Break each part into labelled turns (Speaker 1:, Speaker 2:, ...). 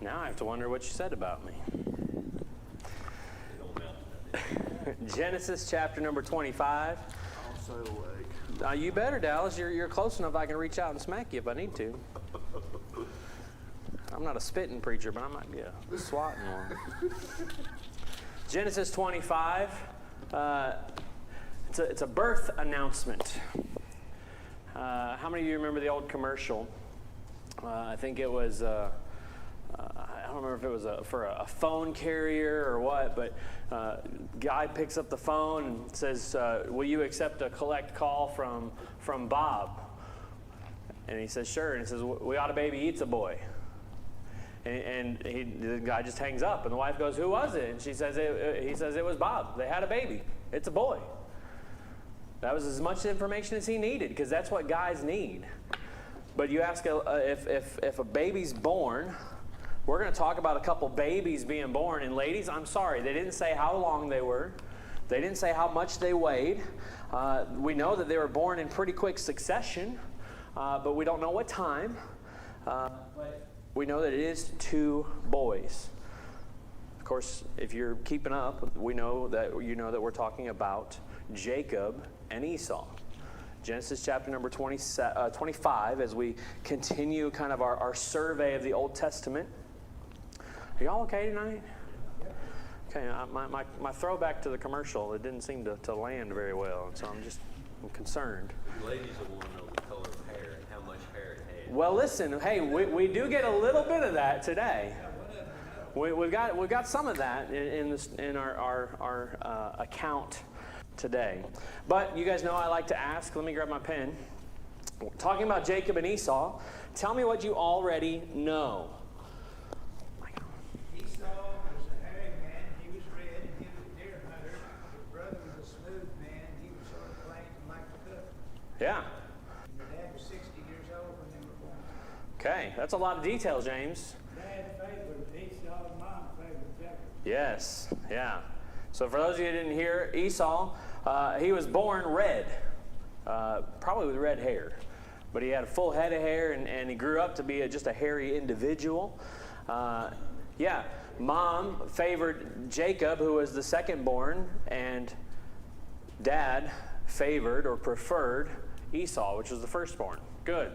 Speaker 1: Now I have to wonder what you said about me. Genesis chapter number 25.
Speaker 2: I'll say awake.
Speaker 1: You better, Dallas. You're close enough I can reach out and smack you if I need to. I'm not a spitting preacher, but I might be a swatting one. Genesis 25. It's a birth announcement. How many of you remember the old commercial? I think it was, I don't remember if it was for a phone carrier or what, but guy picks up the phone and says, will you accept a collect call from Bob? And he says, sure. And he says, we ought a baby eats a boy. And the guy just hangs up, and the wife goes, who was it? And he says, it was Bob. They had a baby. It's a boy. That was as much information as he needed, because that's what guys need. But you ask if a baby's born, we're going to talk about a couple babies being born. And ladies, I'm sorry, they didn't say how long they were. They didn't say how much they weighed. We know that they were born in pretty quick succession, but we don't know what time. But we know that it is 2 boys. Of course, if you're keeping up, we know that we're talking about Jacob and Esau. Genesis chapter number 25, as we continue kind of our survey of the Old Testament. Are y'all okay tonight? Okay, my throwback to the commercial, it didn't seem to land very well, and so I'm concerned.
Speaker 3: The ladies will want to know the color of hair and how much hair it had.
Speaker 1: Well, listen, hey, we do get a little bit of that today. We've got some of that in our account today. But you guys know I like to ask. Let me grab my pen. Talking about Jacob and Esau, tell me what you already know.
Speaker 4: Esau was a hairy man. He was red, and he was a deer hunter. His brother was a smooth man. He was sort of plain and liked to cook.
Speaker 1: Yeah.
Speaker 4: And their dad was 60 years old when they were born.
Speaker 1: Okay, that's a lot of details, James.
Speaker 4: Dad favored Esau, and Mom favored Jacob.
Speaker 1: Yes, yeah. So for those of you who didn't hear, Esau, he was born red, probably with red hair. But he had a full head of hair, and he grew up to be just a hairy individual. Yeah, Mom favored Jacob, who was the second born, and Dad favored or preferred Esau, which was the firstborn. Good.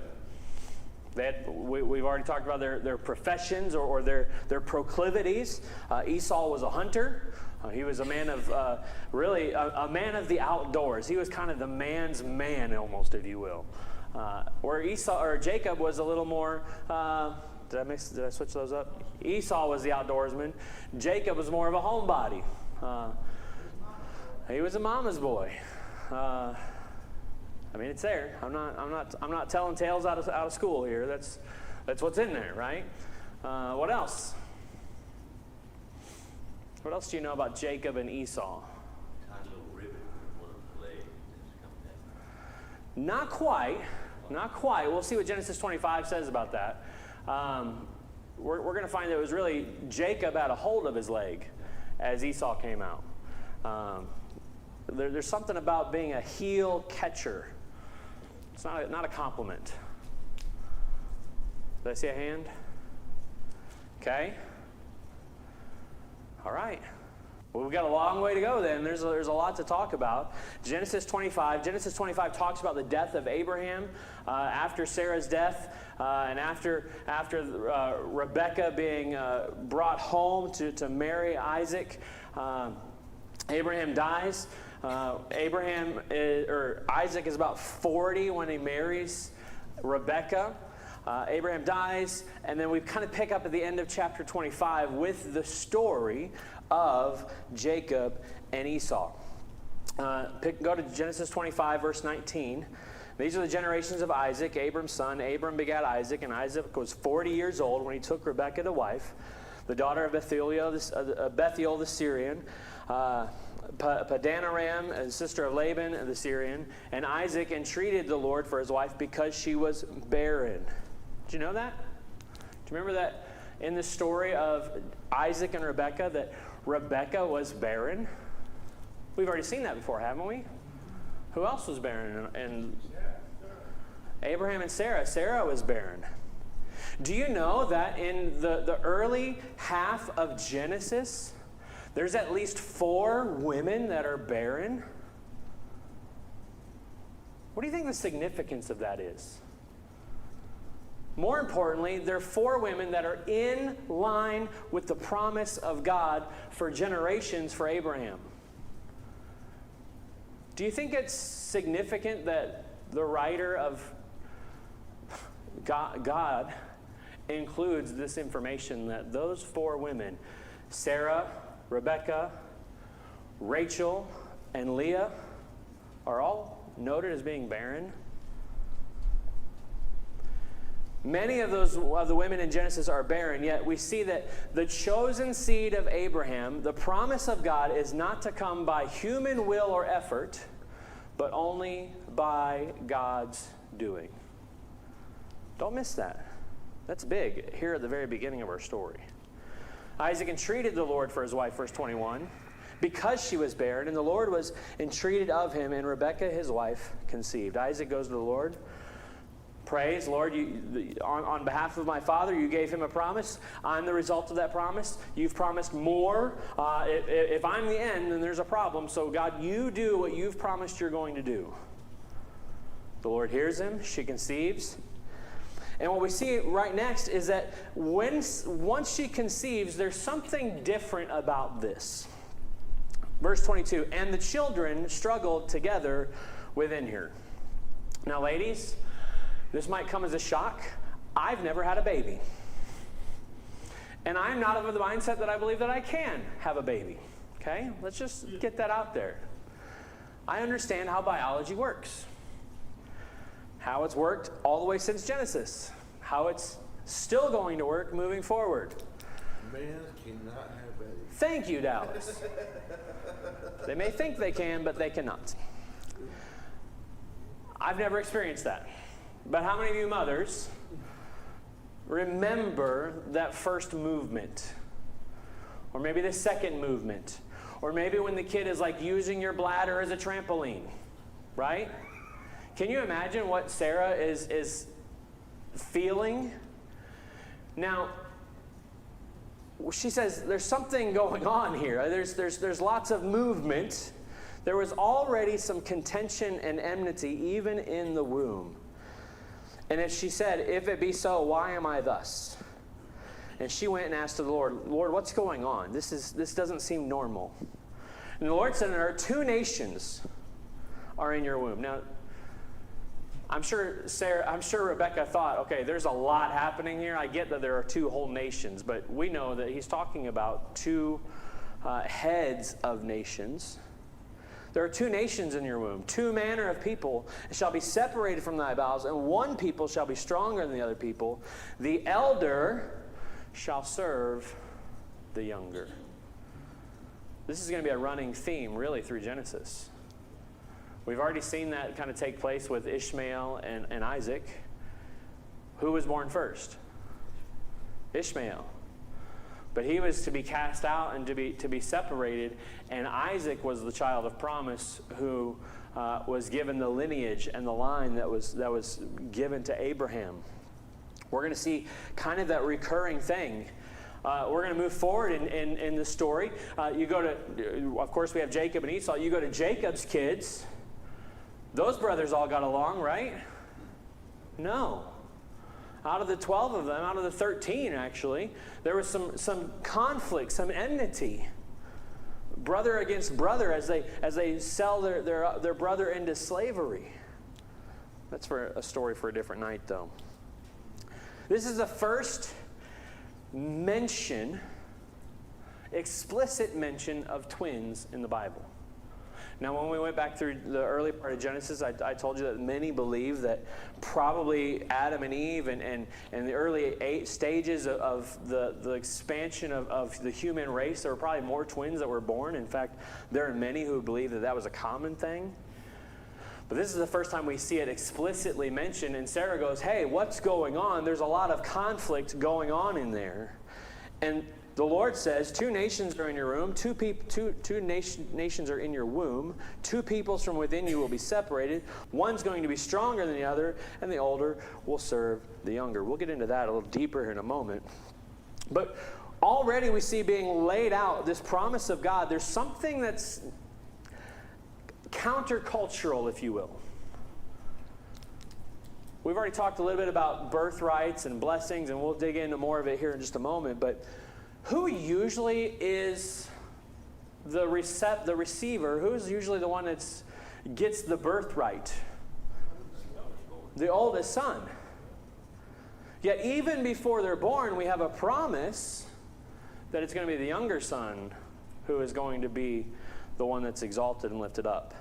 Speaker 1: We've already talked about their professions or their proclivities. Esau was a hunter. He was a man of, really, a man of the outdoors. He was kind of the man's man, almost, if you will. Where Jacob was a little more, did I switch those up? Esau was the outdoorsman. Jacob was more of a homebody. He was a mama's boy. I mean, it's there. I'm not telling tales out of school here. That's what's in there, right? What else? What else do you know about Jacob and Esau?
Speaker 3: Tied a little ribbon on one of the legs that's come down.
Speaker 1: Not quite. Not quite. We'll see what Genesis 25 says about that. We're going to find that it was really Jacob had a hold of his leg as Esau came out. There's something about being a heel catcher. It's not a compliment. Did I see a hand? Okay. All right. Well, we've got a long way to go then. There's a lot to talk about. Genesis 25 talks about the death of Abraham after Sarah's death and after Rebekah being brought home to marry Isaac. Abraham dies. Isaac is about 40 when he marries Rebekah. Abraham dies, and then we kind of pick up at the end of chapter 25 with the story of Jacob and Esau. Go to Genesis 25, verse 19. These are the generations of Isaac, Abram's son. Abram begat Isaac, and Isaac was 40 years old when he took Rebekah to wife, the daughter of Bethuel the Syrian, Padanaram, sister of Laban the Syrian, and Isaac entreated the Lord for his wife because she was barren. Did you know that? Do you remember that in the story of Isaac and Rebekah, that Rebekah was barren? We've already seen that before, haven't we? Who else was barren? And Abraham and Sarah. Sarah was barren. Do you know that in the early half of Genesis, there's at least 4 women that are barren? What do you think the significance of that is? More importantly, there are 4 women that are in line with the promise of God for generations for Abraham. Do you think it's significant that the writer of God includes this information that those 4 women, Sarah, Rebecca, Rachel, and Leah, are all noted as being barren? Many of the women in Genesis are barren, yet we see that the chosen seed of Abraham, the promise of God, is not to come by human will or effort, but only by God's doing. Don't miss that. That's big here at the very beginning of our story. Isaac entreated the Lord for his wife, verse 21, because she was barren, and the Lord was entreated of him, and Rebekah, his wife, conceived. Isaac goes to the Lord, prays, Lord, on behalf of my father, you gave him a promise. I'm the result of that promise. You've promised more. If I'm the end, then there's a problem. So God, you do what you've promised you're going to do. The Lord hears him. She conceives. And what we see right next is that once she conceives, there's something different about this. Verse 22, and the children struggled together within her. Now, ladies, this might come as a shock. I've never had a baby. And I'm not of the mindset that I believe that I can have a baby. Okay? Let's just get that out there. I understand how biology works. How it's worked all the way since Genesis. How it's still going to work moving forward.
Speaker 2: Man cannot have babies.
Speaker 1: Thank you, Dallas. They may think they can, but they cannot. I've never experienced that. But how many of you mothers remember that first movement? Or maybe the second movement? Or maybe when the kid is like using your bladder as a trampoline, right? Can you imagine what Sarah is feeling? Now, she says there's something going on here. There's lots of movement. There was already some contention and enmity even in the womb. And if she said, if it be so, why am I thus? And she went and asked the Lord, Lord, what's going on? This doesn't seem normal. And the Lord said, there are 2 nations are in your womb. Now, I'm sure Rebecca thought, okay, there's a lot happening here. I get that there are 2 whole nations, but we know that he's talking about 2 heads of nations. There are 2 nations in your womb, 2 manner of people shall be separated from thy bowels, and one people shall be stronger than the other people. The elder shall serve the younger. This is going to be a running theme, really, through Genesis. We've already seen that kind of take place with Ishmael and Isaac. Who was born first? Ishmael. But he was to be cast out and to be separated, and Isaac was the child of promise who was given the lineage and the line that was given to Abraham. We're going to see kind of that recurring thing. We're going to move forward in the story. You go to, of course, we have Jacob and Esau. You go to Jacob's kids. Those brothers all got along, right? No. Out of the 12 of them, out of the 13 actually, there was some conflict, some enmity. Brother against brother as they sell their brother into slavery. That's for a story for a different night, though. This is the first mention, explicit mention of twins in the Bible. Now, when we went back through the early part of Genesis, I told you that many believe that probably Adam and Eve and the early 8 stages of the expansion of the human race, there were probably more twins that were born. In fact, there are many who believe that was a common thing. But this is the first time we see it explicitly mentioned, and Sarah goes, hey, what's going on? There's a lot of conflict going on in there. And The Lord says, two nations are in your room, nations are in your womb. Two peoples from within you will be separated. One's going to be stronger than the other, and the older will serve the younger. We'll get into that a little deeper here in a moment. But already we see being laid out this promise of God. There's something that's countercultural, if you will. We've already talked a little bit about birthrights and blessings, and we'll dig into more of it here in just a moment. But who usually is the receiver? Who is usually the one that gets the birthright? The oldest son. Yet even before they're born, we have a promise that it's going to be the younger son who is going to be the one that's exalted and lifted up.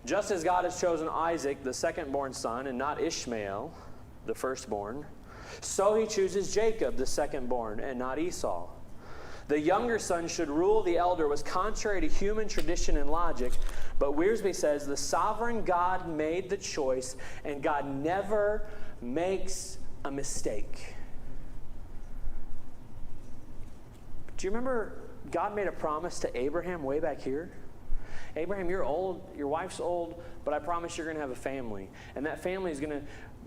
Speaker 1: Just as God has chosen Isaac, the second-born son, and not Ishmael, the firstborn, so he chooses Jacob, the second-born, and not Esau. The younger son should rule the elder was contrary to human tradition and logic, but Wiersbe says the sovereign God made the choice, and God never makes a mistake. Do you remember God made a promise to Abraham way back here? Abraham, you're old, your wife's old, but I promise you're going to have a family. And that family is going to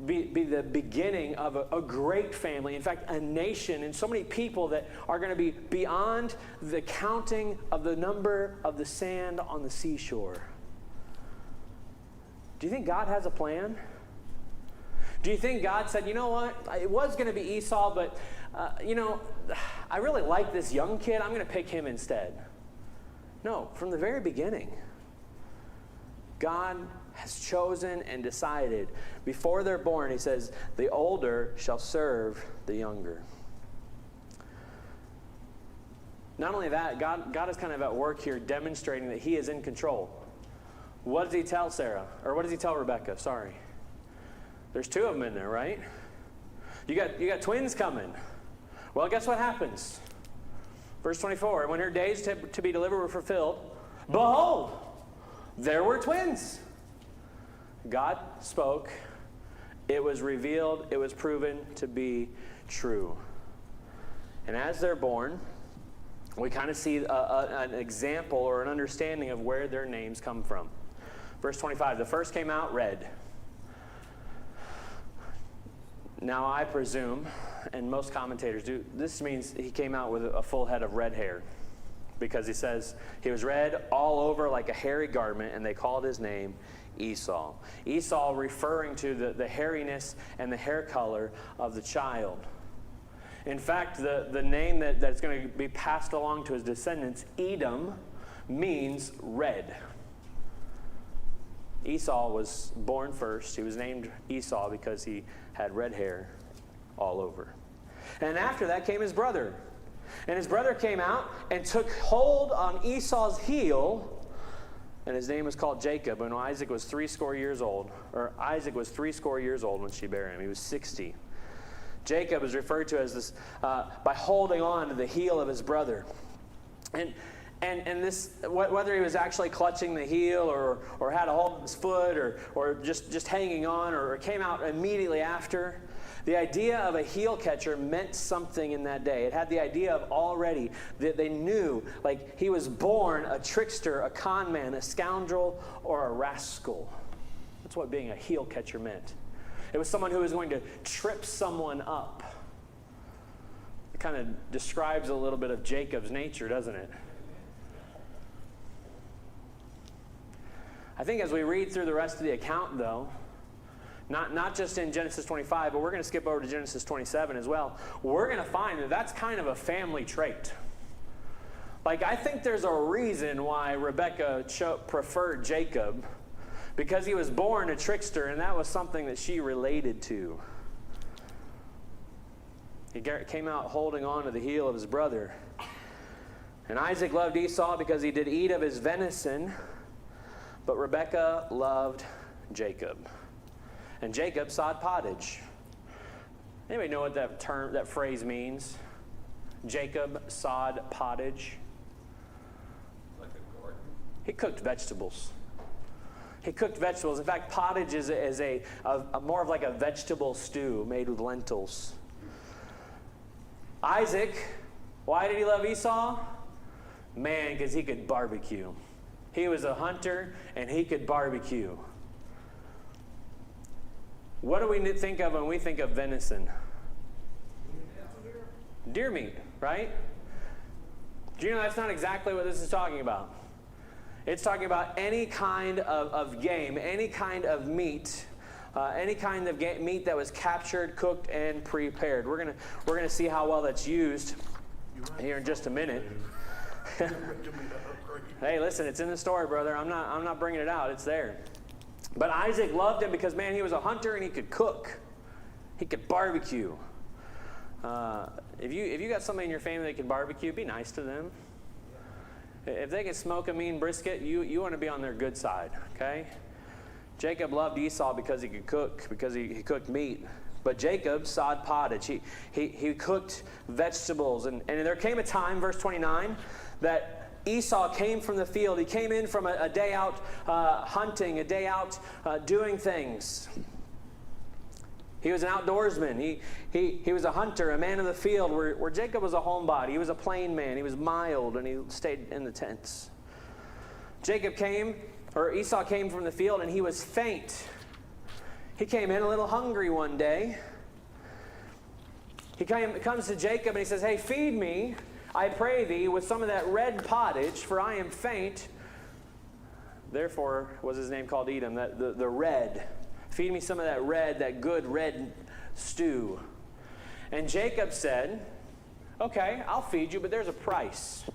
Speaker 1: be the beginning of a great family. In fact, a nation and so many people that are going to be beyond the counting of the number of the sand on the seashore. Do you think God has a plan? Do you think God said, you know what, it was going to be Esau, but, I really like this young kid. I'm going to pick him instead. No, from the very beginning, God has chosen and decided. Before they're born, he says, the older shall serve the younger. Not only that, God is kind of at work here demonstrating that he is in control. What does he tell Sarah? Or what does he tell Rebecca? Sorry. There's two of them in there, right? You got twins coming. Well, guess what happens? Verse 24, when her days to be delivered were fulfilled, behold, there were twins. God spoke. It was revealed. It was proven to be true. And as they're born, we kind of see an example or an understanding of where their names come from. Verse 25, the first came out red. Now I presume, and most commentators do, this means he came out with a full head of red hair. Because he says he was red all over like a hairy garment, and they called his name Esau. Esau referring to the hairiness and the hair color of the child. In fact, the name that's going to be passed along to his descendants, Edom, means red. Esau was born first. He was named Esau because he had red hair all over. And after that came his brother. And his brother came out and took hold on Esau's heel, and his name was called Jacob. And Isaac was 80 years old, when she bare him. He was 60. Jacob is referred to as this by holding on to the heel of his brother. And this, whether he was actually clutching the heel or had a hold of his foot or just hanging on or came out immediately after, the idea of a heel catcher meant something in that day. It had the idea of already that they knew, like he was born a trickster, a con man, a scoundrel, or a rascal. That's what being a heel catcher meant. It was someone who was going to trip someone up. It kind of describes a little bit of Jacob's nature, doesn't it? I think as we read through the rest of the account, though, not just in Genesis 25, but we're going to skip over to Genesis 27 as well, we're going to find that that's kind of a family trait. Like, I think there's a reason why Rebecca preferred Jacob, because he was born a trickster, and that was something that she related to. He came out holding on to the heel of his brother. And Isaac loved Esau because he did eat of his venison, but Rebekah loved Jacob. And Jacob sod pottage. Anybody know what that phrase means? Jacob sod pottage.
Speaker 3: Like a garden.
Speaker 1: He cooked vegetables. In fact, pottage is a more of like a vegetable stew made with lentils. Isaac Why did he love Esau? Man, because he could barbecue. He was a hunter, and he could barbecue. What do we think of when we think of venison? Deer meat, right? Do you know that's not exactly what this is talking about? It's talking about any kind of game, any kind of meat, any kind of meat that was captured, cooked, and prepared. We're gonna see how well that's used here in just a minute. Hey, listen, it's in the story, brother. I'm not bringing it out. It's there. But Isaac loved him because, man, he was a hunter and he could cook. He could barbecue. If you got somebody in your family that can barbecue, be nice to them. If they can smoke a mean brisket, you want to be on their good side, okay? Jacob loved Esau because he could cook, because he cooked meat. But Jacob sod pottage. He cooked vegetables. And there came a time, verse 29, that Esau came from the field. He came in from a day out hunting, a day out doing things. He was an outdoorsman. He was a hunter, a man of the field, where Jacob was a homebody. He was a plain man. He was mild, and he stayed in the tents. Esau came from the field, and he was faint. He came in a little hungry one day. He comes to Jacob, and he says, "Hey, feed me, I pray thee, with some of that red pottage, for I am faint." Therefore was his name called Edom, the red. Feed me some of that red, that good red stew. And Jacob said, "Okay, I'll feed you, but there's a price."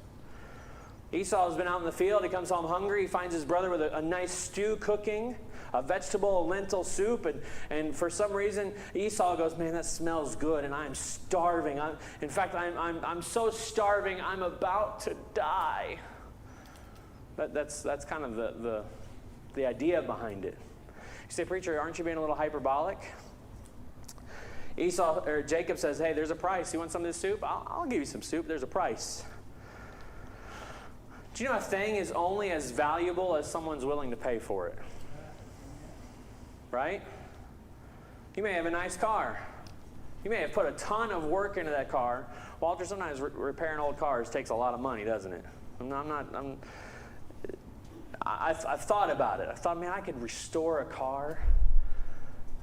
Speaker 1: Esau's been out in the field. He comes home hungry. He finds his brother with a nice stew cooking, a vegetable, lentil soup. And for some reason, Esau goes, "Man, that smells good, and I'm starving. I'm so starving, I'm about to die." That's kind of the idea behind it. You say, "Preacher, aren't you being a little hyperbolic?" Jacob says, "Hey, there's a price. You want some of this soup? I'll give you some soup. There's a price." Do you know a thing is only as valuable as someone's willing to pay for it? Right? You may have a nice car. You may have put a ton of work into that car. Walter, sometimes repairing old cars takes a lot of money, doesn't it? I've thought about it. I thought, man, I could restore a car.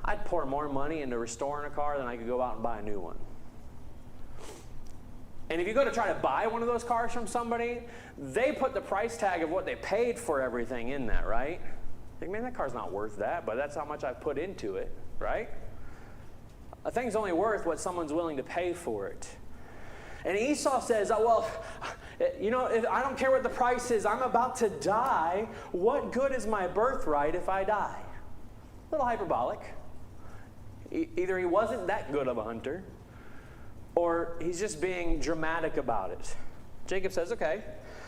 Speaker 1: I'd pour more money into restoring a car than I could go out and buy a new one. And if you go to try to buy one of those cars from somebody, they put the price tag of what they paid for everything in that, right? Like, man, that car's not worth that, but that's how much I've put into it, right? A thing's only worth what someone's willing to pay for it. And Esau says, "Oh, well, if I don't care what the price is. I'm about to die. What good is my birthright if I die?" A little hyperbolic. Either he wasn't that good of a hunter, or he's just being dramatic about it. Jacob says, "Okay,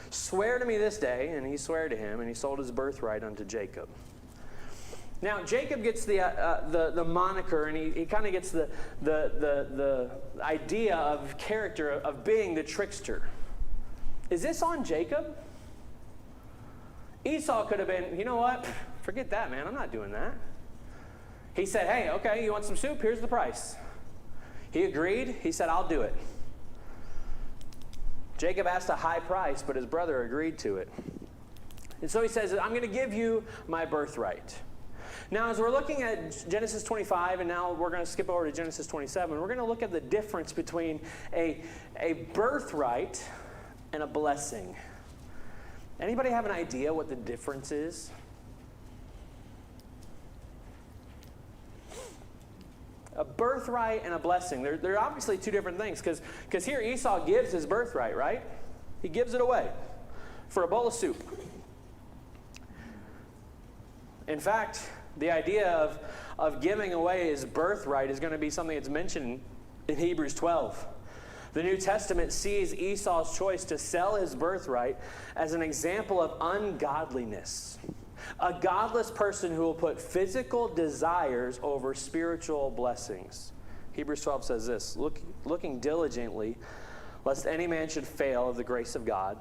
Speaker 1: swear to me this day," and he swore to him, and he sold his birthright unto Jacob. Now Jacob gets the moniker, and he kind of gets the idea of character of being the trickster. Is this on Jacob? Esau could have been, "You know what? Forget that, man. I'm not doing that." He said, "Hey, okay, you want some soup? Here's the price." He agreed. He said, "I'll do it." Jacob asked a high price, but his brother agreed to it. And so he says, "I'm going to give you my birthright." Now, as we're looking at Genesis 25, and now we're going to skip over to Genesis 27, we're going to look at the difference between a birthright and a blessing. Anybody have an idea what the difference is? A birthright and a blessing. They're obviously two different things, because here Esau gives his birthright, right? He gives it away for a bowl of soup. In fact, the idea of giving away his birthright is going to be something that's mentioned in Hebrews 12. The New Testament sees Esau's choice to sell his birthright as an example of ungodliness. A godless person who will put physical desires over spiritual blessings. Hebrews 12 says this, looking diligently, lest any man should fail of the grace of God,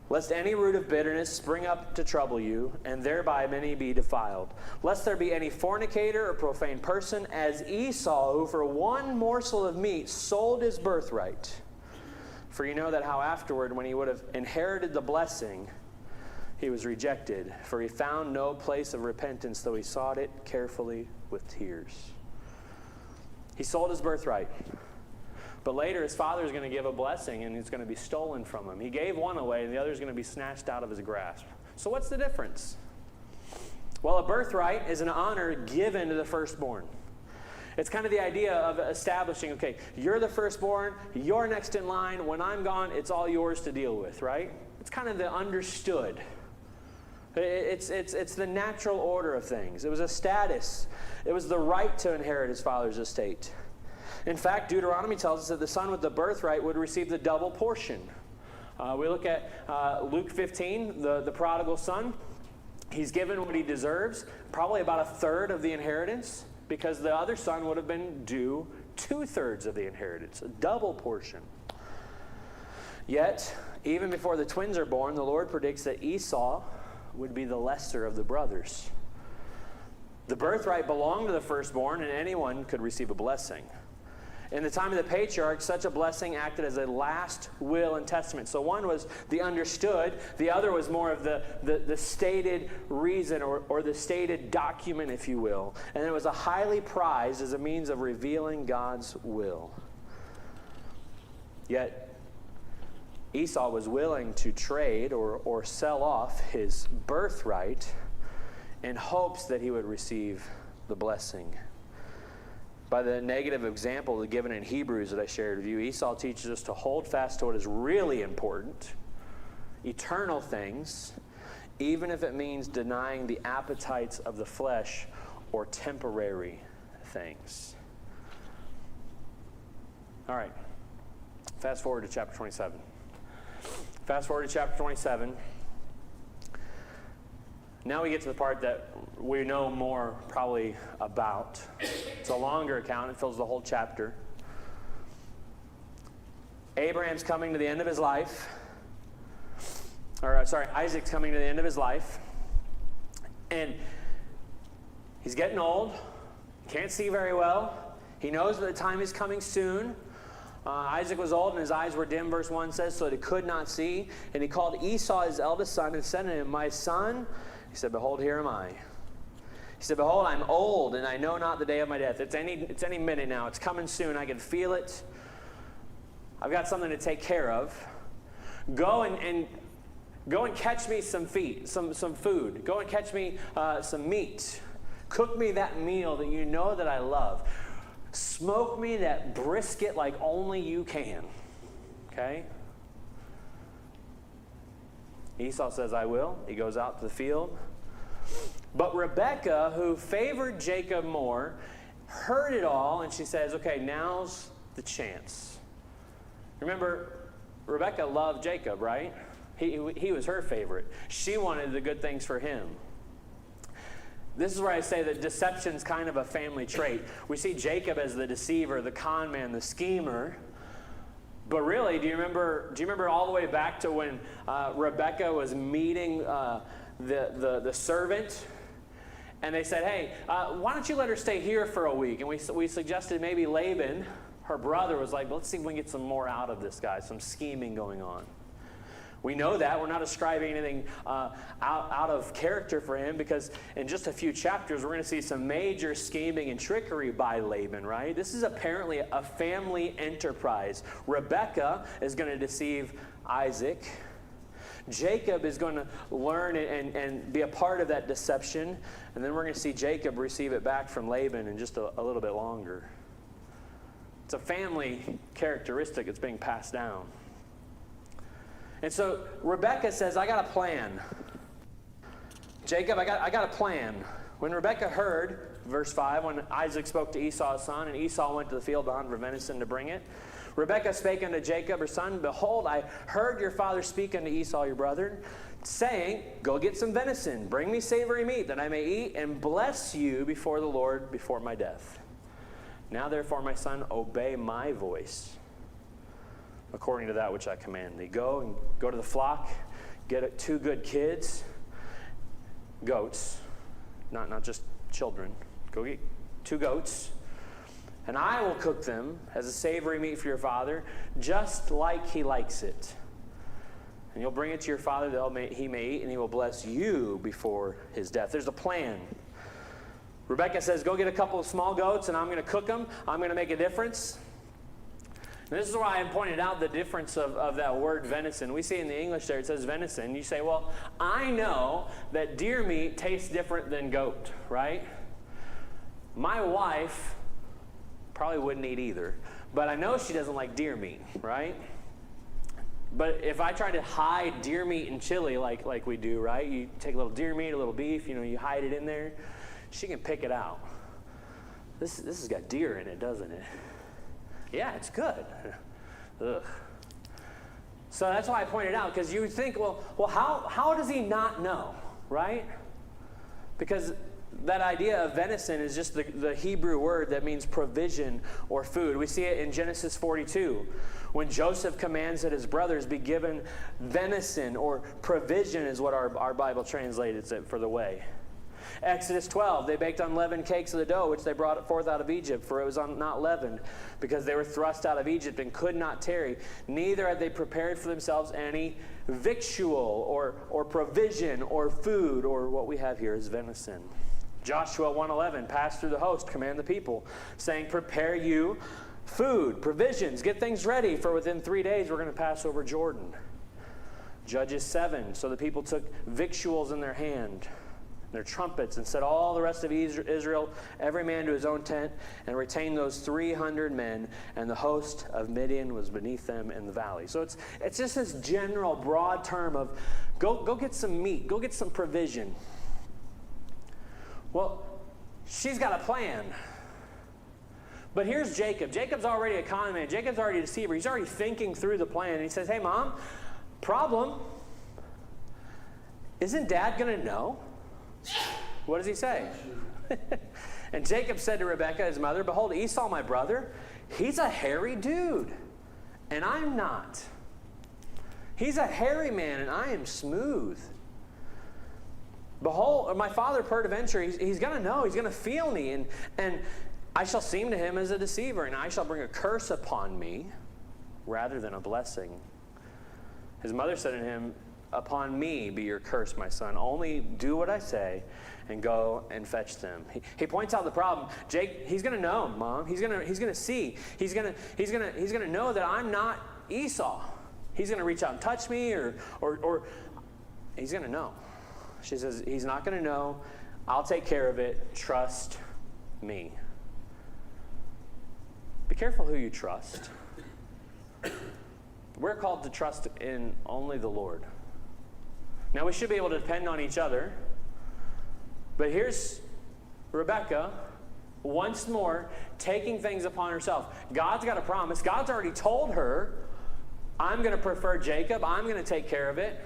Speaker 1: lest any root of bitterness spring up to trouble you, and thereby many be defiled. Lest there be any fornicator or profane person, as Esau, who for one morsel of meat sold his birthright. For you know that how afterward, when he would have inherited the blessing, he was rejected. For he found no place of repentance, though he sought it carefully with tears. He sold his birthright. But later his father is going to give a blessing, and it's going to be stolen from him. He gave one away, and the other is going to be snatched out of his grasp. So what's the difference? Well, a birthright is an honor given to the firstborn. It's kind of the idea of establishing, okay, you're the firstborn, you're next in line. When I'm gone, it's all yours to deal with, right? It's kind of the understood. It's the natural order of things. It was a status. It was the right to inherit his father's estate. In fact, Deuteronomy tells us that the son with the birthright would receive the double portion. We look at Luke 15, the prodigal son. He's given what he deserves, probably about a third of the inheritance, because the other son would have been due 2/3 of the inheritance, a double portion. Yet, even before the twins are born, the Lord predicts that Esau would be the lesser of the brothers. The birthright belonged to the firstborn, and anyone could receive a blessing. In the time of the patriarchs, such a blessing acted as a last will and testament. So one was the understood, the other was more of the stated reason or the stated document, if you will. And it was a highly prized as a means of revealing God's will. Yet Esau was willing to trade or sell off his birthright in hopes that he would receive the blessing. By the negative example given in Hebrews that I shared with you, Esau teaches us to hold fast to what is really important, eternal things, even if it means denying the appetites of the flesh or temporary things. All right, fast forward to chapter 27. Fast forward to chapter 27. Now we get to the part that we know more probably about. It's a longer account. It fills the whole chapter. Abraham's coming to the end of his life. Isaac's coming to the end of his life. And he's getting old. Can't see very well. He knows that the time is coming soon. Isaac was old and his eyes were dim, verse 1 says, so that he could not see. And he called Esau his eldest son and said to him, "My son," he said, "behold, here am I." He said, "Behold, I'm old, and I know not the day of my death." It's any minute now. It's coming soon. I can feel it. I've got something to take care of. Go and catch me some food. Go and catch me some meat. Cook me that meal that you know that I love. Smoke me that brisket like only you can. Okay? Esau says, "I will." He goes out to the field. But Rebekah, who favored Jacob more, heard it all, and she says, "Okay, now's the chance." Remember, Rebekah loved Jacob, right? He was her favorite. She wanted the good things for him. This is where I say that deception's kind of a family trait. We see Jacob as the deceiver, the con man, the schemer. But really, do you remember all the way back to when Rebekah was meeting the servant? And they said, "Hey, why don't you let her stay here for a week?" And we suggested maybe Laban, her brother, was like, "Let's see if we can get some more out of this guy, some scheming going on." We know that. We're not ascribing anything out of character for him, because in just a few chapters, we're going to see some major scheming and trickery by Laban, right? This is apparently a family enterprise. Rebekah is going to deceive Isaac. Jacob is going to learn and be a part of that deception. And then we're going to see Jacob receive it back from Laban in just a little bit longer. It's a family characteristic that's being passed down. And so Rebekah says, "I got a plan. Jacob, I got a plan." When Rebekah heard, verse 5, when Isaac spoke to Esau's son, and Esau went to the field to hunt for venison to bring it, Rebekah spake unto Jacob her son, "Behold, I heard your father speak unto Esau your brother, saying, Go get some venison, bring me savory meat, that I may eat and bless you before the Lord before my death. Now therefore, my son, obey my voice, according to that which I command thee. Go to the flock, get 2 good kids, goats, not just children. Go get 2 goats, and I will cook them as a savory meat for your father, just like he likes it. And you'll bring it to your father that he may eat, and he will bless you before his death. There's a plan. Rebekah says, go get a couple of small goats, and I'm going to cook them. I'm going to make a difference. And this is why I pointed out the difference of that word venison. We see in the English there, it says venison. You say, well, I know that deer meat tastes different than goat, right? My wife probably wouldn't eat either. But I know she doesn't like deer meat, right? But if I try to hide deer meat in chili like we do, right? You take a little deer meat, a little beef, you hide it in there. She can pick it out. This has got deer in it, doesn't it? Yeah, it's good. Ugh. So that's why I pointed out, because you would think, well, how does he not know, right? Because that idea of venison is just the Hebrew word that means provision or food. We see it in Genesis 42, when Joseph commands that his brothers be given venison, or provision is what our Bible translates it for the way. Exodus 12, they baked unleavened cakes of the dough, which they brought forth out of Egypt, for it was not leavened, because they were thrust out of Egypt and could not tarry. Neither had they prepared for themselves any victual or provision or food, or what we have here is venison. Joshua 1:11, pass through the host, command the people, saying, prepare you food, provisions, get things ready, for within 3 days we're going to pass over Jordan. Judges 7, so the people took victuals in their hand, their trumpets, and set all the rest of Israel, every man to his own tent, and retained those 300 men, and the host of Midian was beneath them in the valley. So it's just this general broad term of go get some meat, go get some provision. Well, she's got a plan. But here's Jacob. Jacob's already a con man. Jacob's already a deceiver. He's already thinking through the plan. And he says, hey, Mom, problem. Isn't Dad going to know? What does he say? And Jacob said to Rebekah, his mother, behold, Esau, my brother, he's a hairy dude, and I'm not. He's a hairy man, and I am smooth. Behold, my father peradventure, he's going to know, he's going to feel me, and I shall seem to him as a deceiver, and I shall bring a curse upon me rather than a blessing. His mother said to him, upon me be your curse, my son. Only do what I say and go and fetch them. He points out the problem. Jake, he's going to know, Mom. He's going to see. He's going to know that I'm not Esau. He's going to reach out and touch me, or he's going to know. She says, he's not going to know. I'll take care of it. Trust me. Be careful who you trust. We're called to trust in only the Lord. Now, we should be able to depend on each other. But here's Rebekah, once more, taking things upon herself. God's got a promise. God's already told her, I'm going to prefer Jacob. I'm going to take care of it.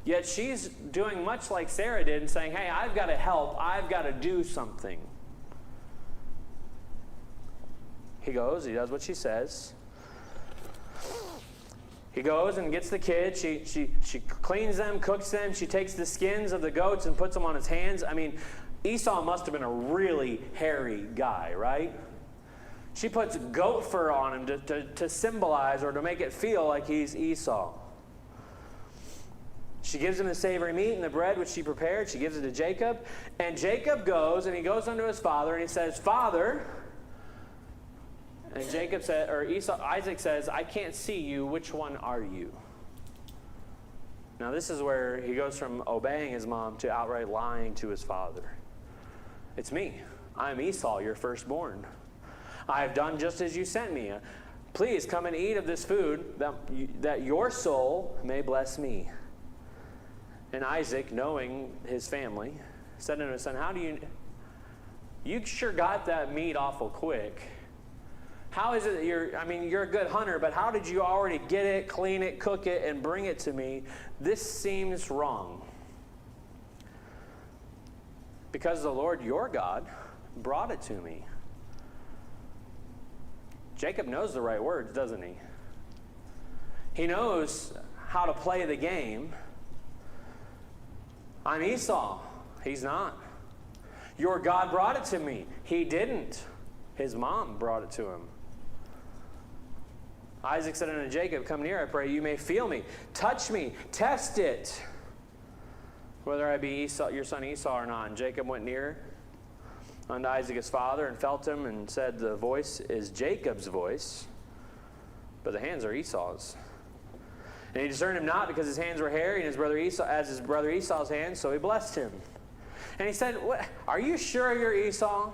Speaker 1: Yet she's doing much like Sarah did and saying, hey, I've got to help. I've got to do something. He goes. He does what she says. He goes and gets the kids. She cleans them, cooks them. She takes the skins of the goats and puts them on his hands. I mean, Esau must have been a really hairy guy, right? She puts goat fur on him to symbolize or to make it feel like he's Esau. She gives him the savory meat and the bread which she prepared. She gives it to Jacob. And Jacob goes and he goes unto his father and he says, Father. And Isaac says, I can't see you. Which one are you? Now this is where he goes from obeying his mom to outright lying to his father. It's me. I'm Esau, your firstborn. I have done just as you sent me. Please come and eat of this food that your soul may bless me. And Isaac, knowing his family, said unto his son, how do you sure got that meat awful quick. How is it that you're a good hunter, but how did you already get it, clean it, cook it, and bring it to me? This seems wrong. Because the Lord your God brought it to me. Jacob knows the right words, doesn't he? He knows how to play the game. I'm Esau. He's not. Your God brought it to me. He didn't. His mom brought it to him. Isaac said unto Jacob, come near, I pray, you may feel me. Touch me, test it, whether I be Esau, your son Esau or not. And Jacob went near unto Isaac his father and felt him and said, the voice is Jacob's voice, but the hands are Esau's. And he discerned him not because his hands were hairy and his brother Esau, as his brother Esau's hands, so he blessed him. And he said, what, are you sure you're Esau?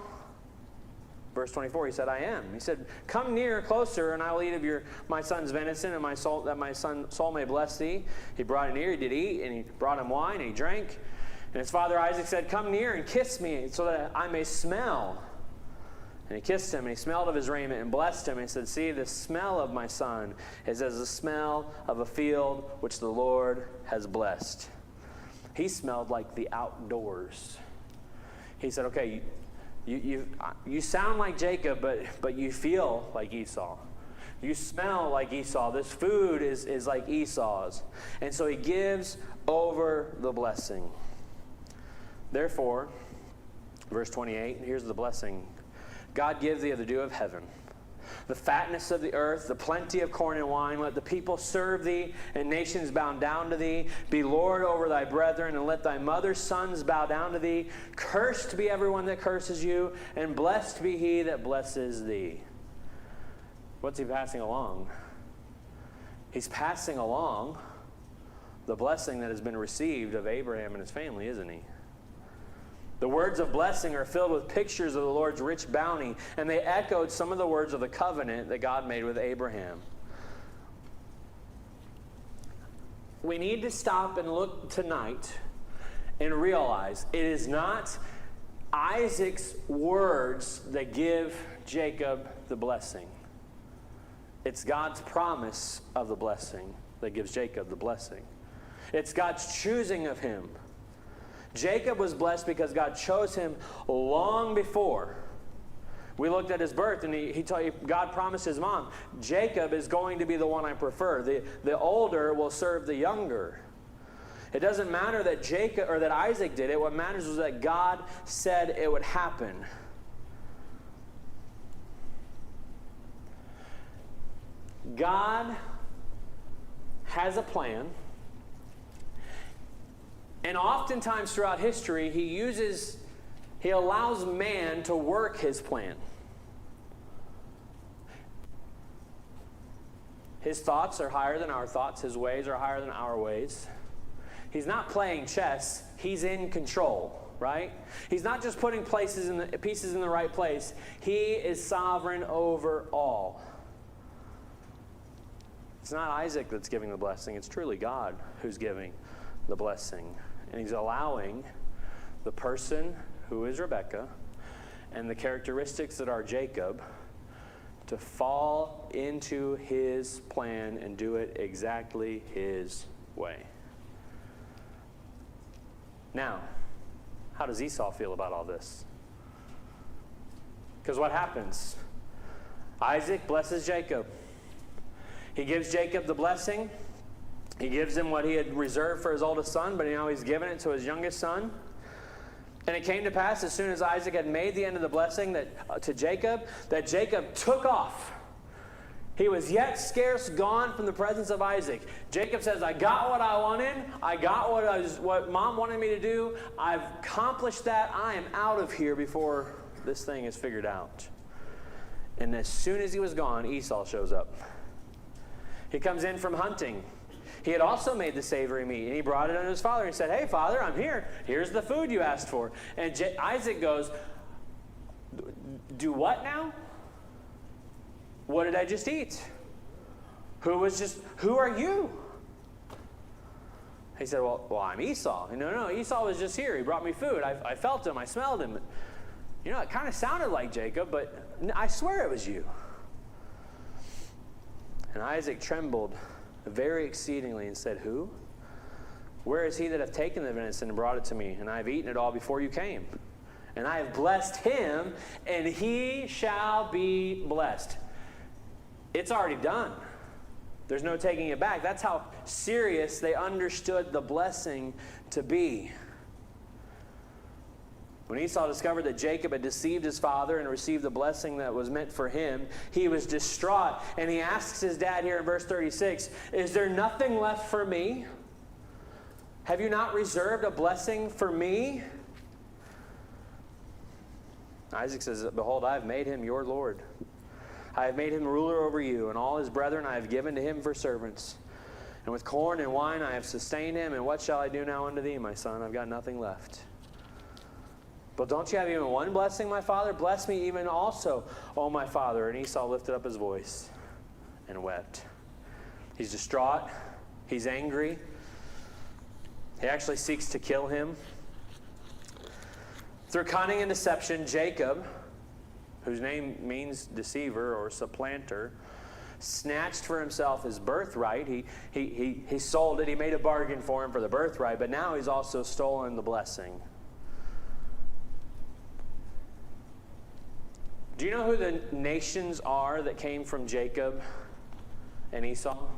Speaker 1: Verse 24, he said, I am. He said, come near closer, and I will eat of my son's venison, and that my son's soul may bless thee. He brought it near, he did eat, and he brought him wine, and he drank. And his father Isaac said, come near and kiss me, so that I may smell. And he kissed him, and he smelled of his raiment, and blessed him, and he said, see, the smell of my son is as the smell of a field which the Lord has blessed. He smelled like the outdoors. He said, okay, you sound like Jacob, but you feel like Esau. You smell like Esau. This food is like Esau's. And so he gives over the blessing. Therefore, verse 28, here's the blessing. God gives thee of the dew of heaven, the fatness of the earth, the plenty of corn and wine. Let the people serve thee, and nations bow down to thee. Be Lord over thy brethren, and let thy mother's sons bow down to thee. Cursed be everyone that curses you, and blessed be he that blesses thee. What's he passing along? He's passing along the blessing that has been received of Abraham and his family, isn't he? The words of blessing are filled with pictures of the Lord's rich bounty, and they echoed some of the words of the covenant that God made with Abraham. We need to stop and look tonight and realize it is not Isaac's words that give Jacob the blessing. It's God's promise of the blessing that gives Jacob the blessing. It's God's choosing of him. Jacob was blessed because God chose him long before. We looked at his birth, and God promised his mom, Jacob is going to be the one I prefer. The older will serve the younger. It doesn't matter that Jacob or that Isaac did it. What matters was that God said it would happen. God has a plan. And oftentimes throughout history, he allows man to work his plan. His thoughts are higher than our thoughts. His ways are higher than our ways. He's not playing chess. He's in control, right? He's not just putting pieces in the right place. He is sovereign over all. It's not Isaac that's giving the blessing. It's truly God who's giving the blessing. And he's allowing the person who is Rebekah and the characteristics that are Jacob to fall into his plan and do it exactly his way. Now, how does Esau feel about all this? Because what happens? Isaac blesses Jacob. He gives Jacob the blessing. He gives him what he had reserved for his oldest son, but now he's given it to his youngest son. And it came to pass, as soon as Isaac had made the end of the blessing to Jacob, that Jacob took off. He was yet scarce gone from the presence of Isaac. Jacob says, I got what I wanted. I got what mom wanted me to do. I've accomplished that. I am out of here before this thing is figured out. And as soon as he was gone, Esau shows up. He comes in from hunting. He had also made the savory meat, and he brought it unto his father. He said, hey, father, I'm here. Here's the food you asked for. And Isaac goes, do what now? What did I just eat? Who are you? He said, well, I'm Esau. No, Esau was just here. He brought me food. I felt him. I smelled him. You know, it kind of sounded like Jacob, but I swear it was you. And Isaac trembled very exceedingly and said, who? Where is he that hath taken the venison and brought it to me? And I have eaten it all before you came. And I have blessed him, and he shall be blessed. It's already done. There's no taking it back. That's how serious they understood the blessing to be. When Esau discovered that Jacob had deceived his father and received the blessing that was meant for him, he was distraught. And he asks his dad here in verse 36, "Is there nothing left for me? Have you not reserved a blessing for me?" Isaac says, "Behold, I have made him your Lord. I have made him ruler over you, and all his brethren I have given to him for servants. And with corn and wine I have sustained him. And what shall I do now unto thee, my son? I've got nothing left. But don't you have even one blessing, my father? Bless me even also, O my father." And Esau lifted up his voice and wept. He's distraught. He's angry. He actually seeks to kill him. Through cunning and deception, Jacob, whose name means deceiver or supplanter, snatched for himself his birthright. He sold it. He made a bargain for him for the birthright, but now he's also stolen the blessing. Do you know who the nations are that came from Jacob and Esau?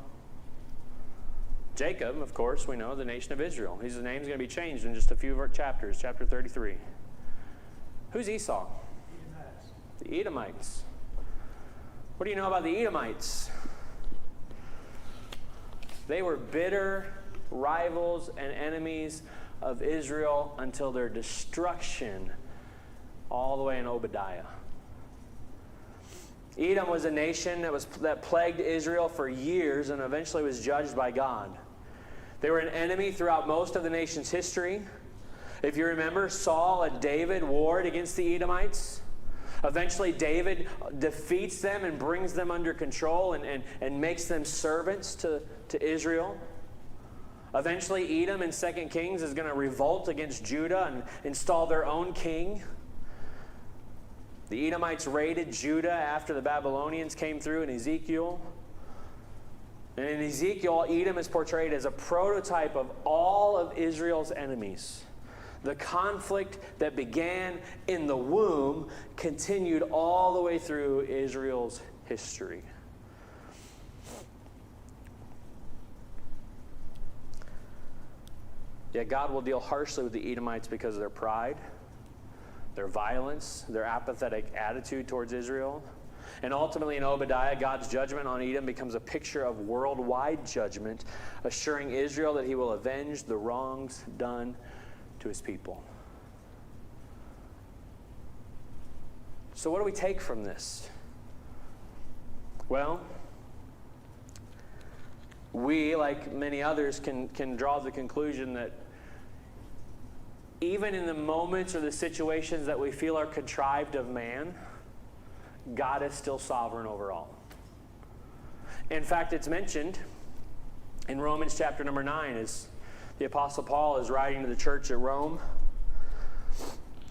Speaker 1: Jacob, of course, we know, the nation of Israel. His name's going to be changed in just a few chapters, chapter 33. Who's Esau?
Speaker 4: Edomites.
Speaker 1: The Edomites. What do you know about the Edomites? They were bitter rivals and enemies of Israel until their destruction all the way in Obadiah. Edom was a nation that plagued Israel for years and eventually was judged by God. They were an enemy throughout most of the nation's history. If you remember, Saul and David warred against the Edomites. Eventually, David defeats them and brings them under control and makes them servants to Israel. Eventually, Edom in 2 Kings is going to revolt against Judah and install their own king. The Edomites raided Judah after the Babylonians came through in Ezekiel. And in Ezekiel, Edom is portrayed as a prototype of all of Israel's enemies. The conflict that began in the womb continued all the way through Israel's history. Yet God will deal harshly with the Edomites because of their pride, their violence, their apathetic attitude towards Israel. And ultimately in Obadiah, God's judgment on Edom becomes a picture of worldwide judgment, assuring Israel that he will avenge the wrongs done to his people. So what do we take from this? Well, we, like many others, can draw the conclusion that even in the moments or the situations that we feel are contrived of man, God is still sovereign over all. In fact, it's mentioned in Romans chapter number 9 as the Apostle Paul is writing to the church at Rome.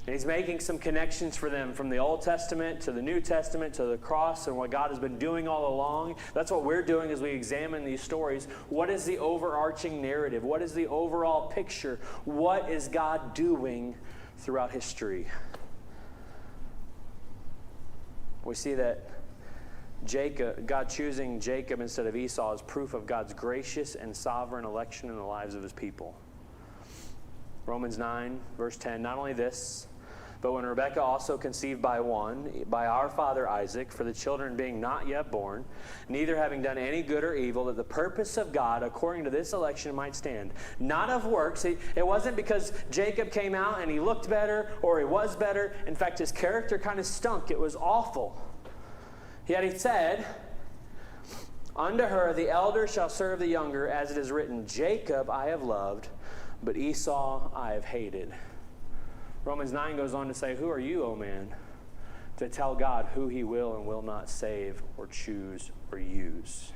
Speaker 1: And he's making some connections for them from the Old Testament to the New Testament to the cross and what God has been doing all along. That's what we're doing as we examine these stories. What is the overarching narrative? What is the overall picture? What is God doing throughout history? We see that God choosing Jacob instead of Esau is proof of God's gracious and sovereign election in the lives of his people. Romans 9, verse 10, not only this, but when Rebekah also conceived by our father Isaac, for the children being not yet born, neither having done any good or evil, that the purpose of God according to this election might stand. Not of works. It wasn't because Jacob came out and he looked better or he was better. In fact, his character kind of stunk. It was awful. Yet he said, unto her the elder shall serve the younger, as it is written, Jacob I have loved, but Esau I have hated. Romans 9 goes on to say, who are you, O man, to tell God who he will and will not save or choose or use?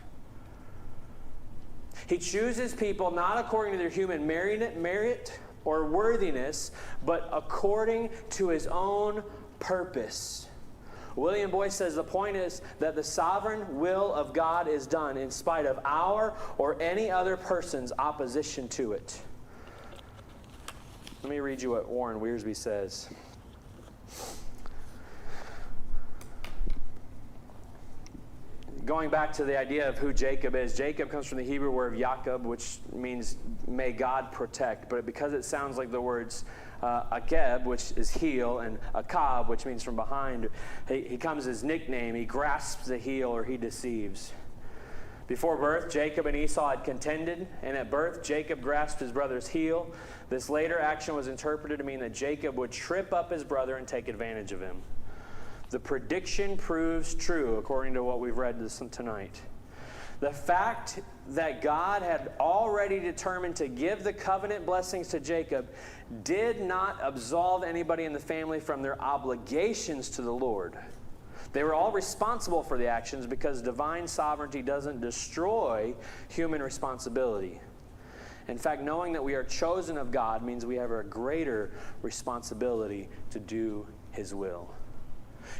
Speaker 1: He chooses people not according to their human merit or worthiness, but according to his own purpose. William Boyce says the point is that the sovereign will of God is done in spite of our or any other person's opposition to it. Let me read you what Warren Wiersbe says. Going back to the idea of who Jacob is, Jacob comes from the Hebrew word Yaakov, which means may God protect. But because it sounds like the words Akeb, which is heel, and Akab, which means from behind. He comes his nickname. He grasps the heel, or he deceives. Before birth, Jacob and Esau had contended, and at birth, Jacob grasped his brother's heel. This later action was interpreted to mean that Jacob would trip up his brother and take advantage of him. The prediction proves true, according to what we've read tonight. The fact that God had already determined to give the covenant blessings to Jacob did not absolve anybody in the family from their obligations to the Lord. They were all responsible for the actions because divine sovereignty doesn't destroy human responsibility. In fact, knowing that we are chosen of God means we have a greater responsibility to do His will.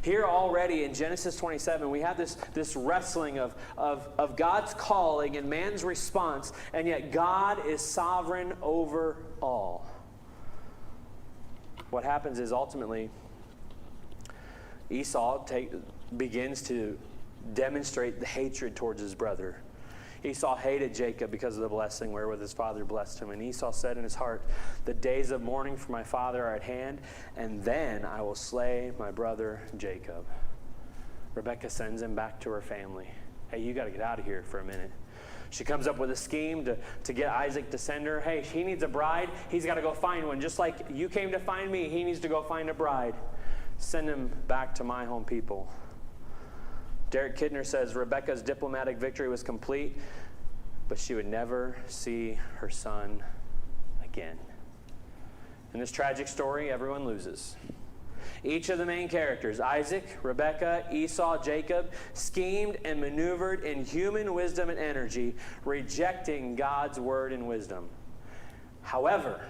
Speaker 1: Here already in Genesis 27, we have this wrestling of God's calling and man's response, and yet God is sovereign over all. What happens is ultimately Esau begins to demonstrate the hatred towards his brother. Esau hated Jacob because of the blessing wherewith his father blessed him. And Esau said in his heart, "The days of mourning for my father are at hand, and then I will slay my brother Jacob." Rebekah sends him back to her family. "Hey, you got to get out of here for a minute." She comes up with a scheme to get Isaac to send her. Hey, he needs a bride. He's got to go find one. Just like you came to find me, he needs to go find a bride. Send him back to my home people. Derek Kidner says Rebekah's diplomatic victory was complete, but she would never see her son again. In this tragic story, everyone loses. Each of the main characters, Isaac, Rebekah, Esau, Jacob, schemed and maneuvered in human wisdom and energy, rejecting God's word and wisdom. However,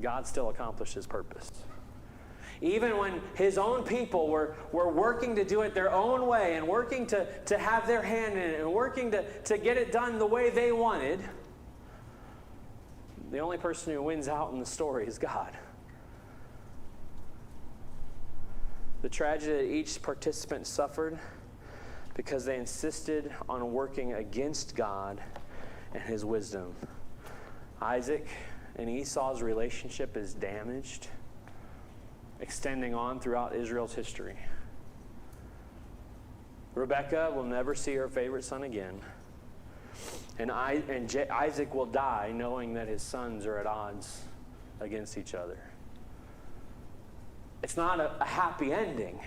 Speaker 1: God still accomplished His purpose. Even when His own people were working to do it their own way and working to have their hand in it and working to get it done the way they wanted, the only person who wins out in the story is God. The tragedy that each participant suffered because they insisted on working against God and His wisdom. Isaac and Esau's relationship is damaged, extending on throughout Israel's history. Rebekah will never see her favorite son again. And Isaac will die knowing that his sons are at odds against each other. It's not a happy ending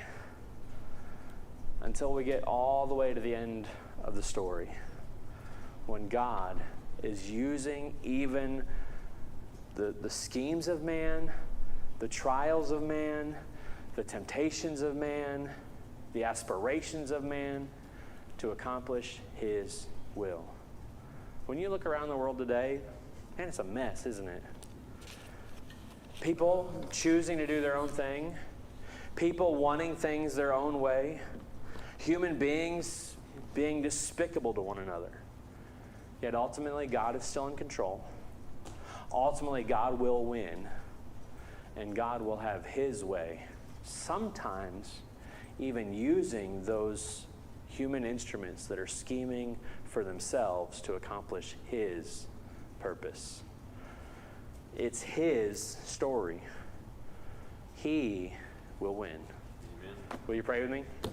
Speaker 1: until we get all the way to the end of the story, when God is using even the schemes of man, the trials of man, the temptations of man, the aspirations of man to accomplish His will. When you look around the world today, man, it's a mess, isn't it? People choosing to do their own thing, people wanting things their own way, human beings being despicable to one another. Yet ultimately, God is still in control. Ultimately, God will win. And God will have His way, sometimes even using those human instruments that are scheming for themselves to accomplish His purpose. It's His story. He will win.
Speaker 3: Amen.
Speaker 1: Will you pray with me?